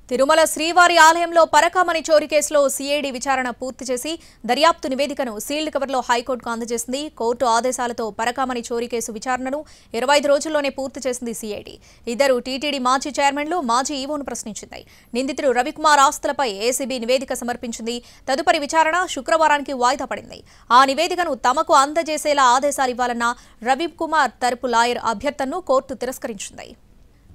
తిరుమల శ్రీవారి ఆలయంలో పరకామణి చోరీ కేసులో సిఐడి విచారణ పూర్తి చేసి దర్యాప్తు నివేదికను సీల్డ్ కవర్లో హైకోర్టుకు అందజేసింది. కోర్టు ఆదేశాలతో పరకామణి చోరీ కేసు విచారణను 25 రోజుల్లోనే పూర్తి చేసింది సిఐడి. ఇద్దరు టీటీడీ మాజీ చైర్మన్లు, మాజీ ఈవోను ప్రశ్నించింది. నిందితుడు రవికుమార్ ఆస్తులపై ఏసీబీ నివేదిక సమర్పించింది. తదుపరి విచారణ శుక్రవారానికి వాయిదా పడింది. ఆ నివేదికను తమకు అందజేసేలా ఆదేశాలివ్వాలన్న రవికుమార్ తరపు లాయర్ అభ్యర్థనను కోర్టు తిరస్కరించింది.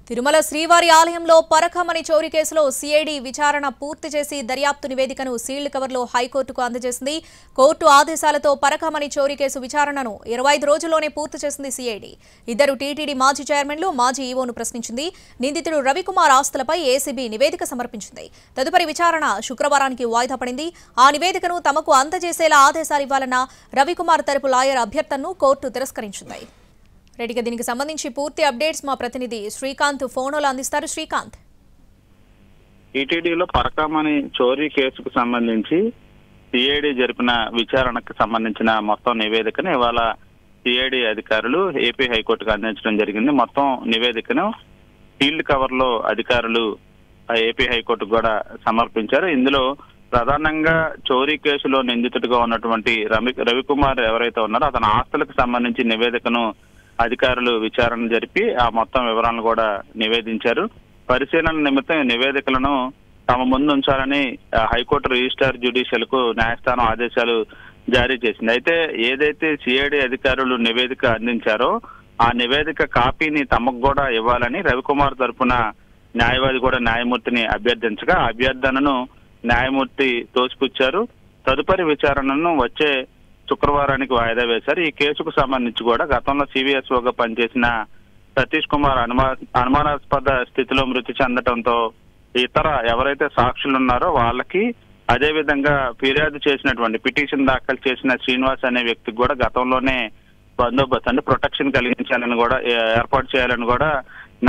తిరుమల శ్రీవారి ఆలయంలో పరకామణి చోరీ కేసులో సిఐడి విచారణ పూర్తి చేసి దర్యాప్తు నివేదికను సీల్డ్ కవర్లో హైకోర్టుకు అందజేసింది. కోర్టు ఆదేశాలతో పరకామణి చోరీ కేసు విచారణను 25 రోజుల్లోనే పూర్తి చేసింది సిఐడి. ఇద్దరు టీటీడీ మాజీ చైర్మన్లు, మాజీ ఈవోను ప్రశ్నించింది. నిందితుడు రవికుమార్ ఆస్తులపై ఏసీబీ నివేదిక సమర్పించింది. తదుపరి విచారణ శుక్రవారానికి వాయిదా పడింది. ఆ నివేదికను తమకు అందజేసేలా ఆదేశాలివ్వాలన్న రవికుమార్ తరపు లాయర్ అభ్యర్థనను కోర్టు తిరస్కరించింది. రెడ్డిగా దీనికి సంబంధించి పూర్తి అప్డేట్స్ మా ప్రతినిధి శ్రీకాంత్ ఫోన్లో అందిస్తారు. శ్రీకాంత్, టీటీడీలో పరకామణి చోరీ కేసుకు సంబంధించి సిఐడి జరిపిన విచారణకు సంబంధించిన మొత్తం నివేదికను ఇవాళ సిఐడి అధికారులు ఏపీ హైకోర్టుకు అందించడం జరిగింది. మొత్తం నివేదికను ఫీల్డ్ కవర్ లో అధికారులు ఏపీ హైకోర్టుకు కూడా సమర్పించారు. ఇందులో ప్రధానంగా చోరీ కేసులో నిందితుడిగా ఉన్నటువంటి రవికుమార్ ఎవరైతే ఉన్నారో అతని ఆస్తులకు సంబంధించి నివేదికను అధికారులు విచారణ జరిపి ఆ మొత్తం వివరాలను కూడా నివేదించారు. పరిశీలన నిమిత్తం నివేదికలను తమ ముందు ఉంచాలని హైకోర్టు రిజిస్ట్రార్ జ్యుడిషియల్ కు న్యాయస్థానం ఆదేశాలు జారీ చేసింది. అయితే ఏదైతే సిఐడి అధికారులు నివేదిక అందించారో ఆ నివేదిక కాపీని తమకు కూడా ఇవ్వాలని రవికుమార్ తరఫున న్యాయవాది కూడా న్యాయమూర్తిని అభ్యర్థించగా అభ్యర్థనను న్యాయమూర్తి తోసిపుచ్చారు. తదుపరి విచారణను వచ్చే శుక్రవారానికి వాయిదా వేశారు. ఈ కేసుకు సంబంధించి కూడా గతంలో సివిఎస్ఓగా పనిచేసిన సతీష్ కుమార్ అనుమానాస్పద స్థితిలో మృతి చెందడంతో ఇతర ఎవరైతే సాక్షులు ఉన్నారో వాళ్ళకి అదే విధంగా ఫిర్యాదు చేసినటువంటి పిటిషన్ దాఖలు చేసిన శ్రీనివాస్ అనే వ్యక్తికి కూడా గతంలోనే బందోబస్తు అంటే ప్రొటెక్షన్ కలిగించాలని కూడా ఏర్పాటు చేయాలని కూడా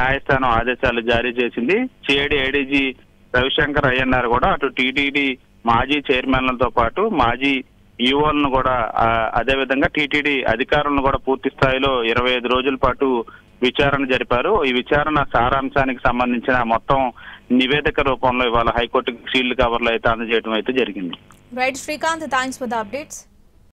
న్యాయస్థానం ఆదేశాలు జారీ చేసింది. సిఐడి ఏడీజీ రవిశంకర్ అయ్యన్నారు కూడా అటు టీటీడీ మాజీ చైర్మన్లతో పాటు మాజీ ఈవోలను కూడా అదే విధంగా టీటీడీ అధికారులను కూడా పూర్తి స్థాయిలో 25 రోజుల పాటు విచారణ జరిపారు. ఈ విచారణ సారాంశానికి సంబంధించిన మొత్తం నివేదిక రూపంలో ఇవాళ హైకోర్టుకి సీల్డ్ కవర్లో అయితే అందజేయడం అయితే జరిగింది. Right Srikanth, thanks for the updates.